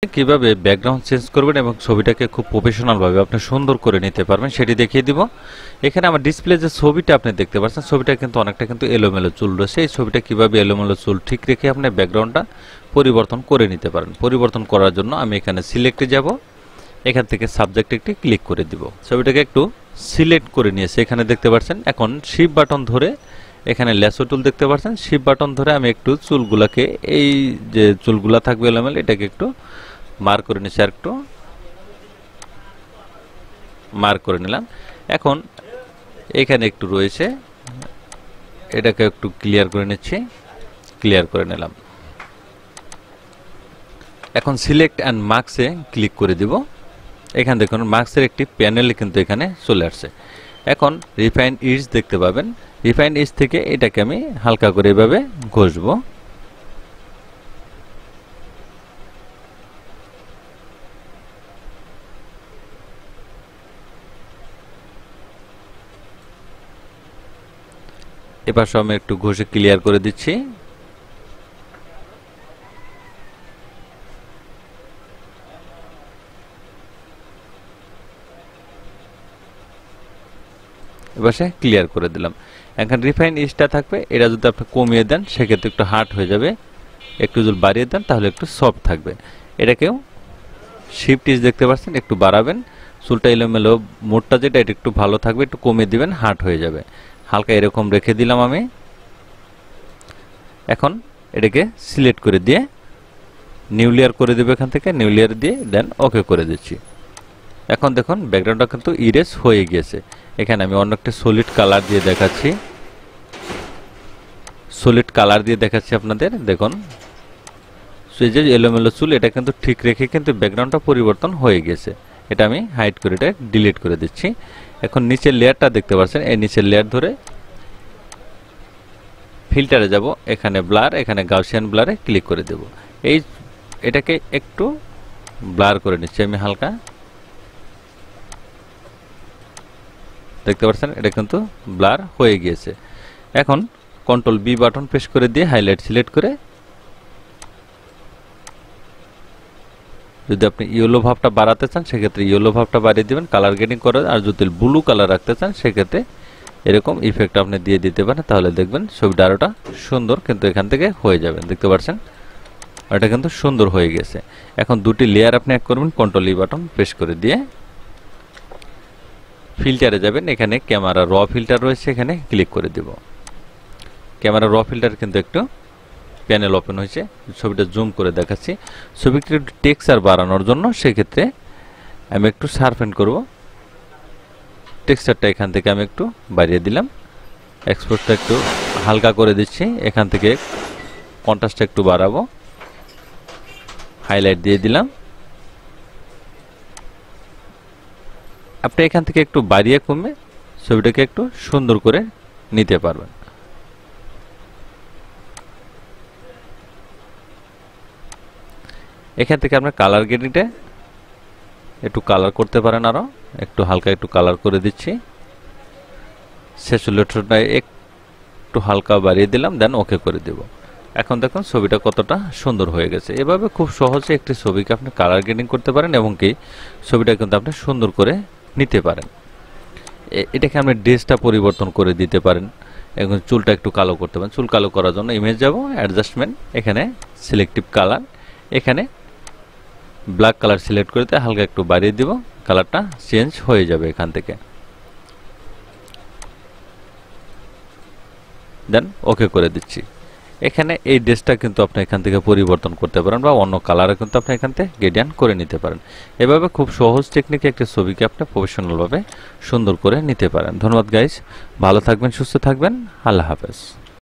কিভাবে background change করবেন এবং ছবিটাকে খুব প্রফেশনাল ভাবে আপনি সুন্দর করে নিতে পারবেন সেটি দেখিয়ে দিব। এখানে আমার ডিসপ্লে যে ছবিটা আপনি দেখতে পাচ্ছেন, ছবিটা কিন্তু অনেকটা এলোমেলো চুল রয়েছে। এই ছবিটা কিভাবে এলোমেলো চুল ঠিক রেখে আপনি ব্যাকগ্রাউন্ডটা পরিবর্তন করে নিতে পারেন। পরিবর্তন করার জন্য আমি এখানে সিলেক্টে যাব, এখান থেকে সাবজেক্ট একটি ক্লিক করে দিব। ছবিটাকে একটু সিলেক্ট করে নিয়েছি, এখানে দেখতে পাচ্ছেন। এখন শিফট বাটন ধরে এখানে ল্যাসো টুল দেখতে পাচ্ছেন, শিফট বাটন ধরে আমি একটু চুলগুলাকে, এই যে চুলগুলা থাকবে এলোমেলো, এটাকে একটু মার্ক করে নিচ্ছি, আর একটু মার্ক করে নিলাম। এখন এখানে একটু রয়েছে, এটাকে একটু ক্লিয়ার করে নিচ্ছি, ক্লিয়ার করে নিলাম। এখন সিলেক্ট অ্যান্ড মার্কসে ক্লিক করে দিব। এখানে দেখুন মার্কসের একটি প্যানেল কিন্তু এখানে চলে আসছে। এখন রিফাইন ইজ দেখতে পাবেন, রিফাইন ইজ থেকে এটাকে আমি হালকা করে এভাবে ঘষবো। এবার আমি একটু ঘষে ক্লিয়ার করে দিচ্ছি। এবার ক্লিয়ার করে দিলাম। এখন রিফাইন ইজটা থাকবে, এটা যদি আপনি কমিয়ে দেন সেক্ষেত্রে একটু হার্ড হয়ে যাবে, একটু যদি বাড়িয়ে দেন তাহলে একটু সফট থাকবে। এটাকেও শিফট ইজ দেখতে পাচ্ছেন, একটু বাড়াবেন। চুলটা এলোমেলো, মোটটা যেটা এটা একটু ভালো থাকবে, একটু কমিয়ে দিবেন, হার্ড হয়ে যাবে। হালকা এরকম রেখে দিলাম আমি। এখন এটাকে সিলেক্ট করে দিয়ে নিউ লেয়ার করে দেব, এখান থেকে নিউ লেয়ার দিয়ে দেন ওকে করে দিচ্ছি। এখন দেখুন ব্যাকগ্রাউন্ডটা কিন্তু ইরেজ হয়ে গিয়েছে। এখানে আমি অন্য একটা সলিড কালার দিয়ে দেখাচ্ছি, সলিড কালার দিয়ে দেখাচ্ছি আপনাদের। দেখুন এই যে এলোমেলো চুল, এটা কিন্তু ঠিক রেখে কিন্তু ব্যাকগ্রাউন্ডটা পরিবর্তন হয়ে গেছে। এটা আমি হাইড করে এটা ডিলিট করে দিচ্ছি। এখন নিচের লেয়ারটা দেখতে পাচ্ছেন, এই নিচের লেয়ার ধরে ফিল্টারে যাব, এখানে ব্লার, এখানে গাউসিয়ান ব্লারে ক্লিক করে দেব। এটাকে একটু ব্লার করে নিচ্ছি আমি হালকা, দেখতে পাচ্ছেন এটা কিন্তু ব্লার হয়ে গিয়েছে। এখন কন্ট্রোল বি বাটন প্রেস করে দিয়ে হাইলাইট সিলেক্ট করে যদি আপনি ইয়েলো ভাবটা বাড়াতে চান সেক্ষেত্রে ইয়েলো ভাবটা বাড়িয়ে দিবেন, কালার গ্রেডিং করে। আর যদি ব্লু কালার রাখতে চান সেক্ষেত্রে এরকম ইফেক্ট আপনি দিয়ে দিতে পারেন, তাহলে দেখবেন ছবিটা আরোটা সুন্দর কিন্তু এখান থেকে হয়ে যাবে। দেখতে পাচ্ছেন এটা কিন্তু সুন্দর হয়ে গেছে। এখন দুটি লেয়ার আপনি এক করবেন, কন্ট্রোল ই বাটন প্রেস করে দিয়ে ফিল্টারে যাবেন, এখানে ক্যামেরা র ফিল্টার রয়েছে, এখানে ক্লিক করে দেব। ক্যামেরা র ফিল্টার কিন্তু একটু প্যানেল ওপেন হয়েছে। ছবিটা জুম করে দেখাচ্ছি। ছবিটা একটু টেক্সচার বাড়ানোর জন্য সেক্ষেত্রে আমি একটু শার্পেন করব। টেক্সচারটা এখান থেকে আমি একটু বাড়িয়ে দিলাম, এক্সপোর্টটা একটু হালকা করে দিচ্ছি, এখান থেকে কন্ট্রাস্টটা একটু বাড়াবো, হাইলাইট দিয়ে দিলাম। আপনি এখান থেকে একটু বাড়িয়ে কমে ছবিটাকে একটু সুন্দর করে নিতে পারবেন। এখান থেকে আপনার কালার গ্রেডিংটা একটু কালার করতে পারেন, আরো একটু হালকা একটু কালার করে দিচ্ছি। স্যাচুরেশনটা একটু হালকা বাড়িয়ে দিলাম, দেন ওকে করে দেব। এখন দেখুন ছবিটা কতটা সুন্দর হয়ে গেছে। এভাবে খুব সহজে একটি ছবিকে আপনি কালার গ্রেডিং করতে পারেন এবং কি ছবিটা কিন্তু আপনি সুন্দর করে নিতে পারেন। এটাকে আপনি ড্রেসটা পরিবর্তন করে দিতে পারেন, এখন চুলটা একটু কালো করতে পারেন। চুল কালো করার জন্য ইমেজ যাব, অ্যাডজাস্টমেন্ট, এখানে সিলেক্টিভ কালার, এখানে ব্ল্যাক কালার সিলেক্ট করতে হালকা একটু বাড়িয়ে দিব, কালারটা চেঞ্জ হয়ে যাবে এখান থেকে। দেন ওকে করে দিচ্ছি। এখানে এই ড্রেসটা কিন্তু আপনি এখান থেকে পরিবর্তন করতে পারেন বা অন্য কালারে কিন্তু আপনি এখান থেকে গ্রেডিয়েন্ট করে নিতে পারেন। এভাবে খুব সহজ টেকনিকে একটা ছবিকে আপনি প্রফেশনালভাবে সুন্দর করে নিতে পারেন। ধন্যবাদ গাইস, ভালো থাকবেন, সুস্থ থাকবেন, আল্লাহ হাফেজ।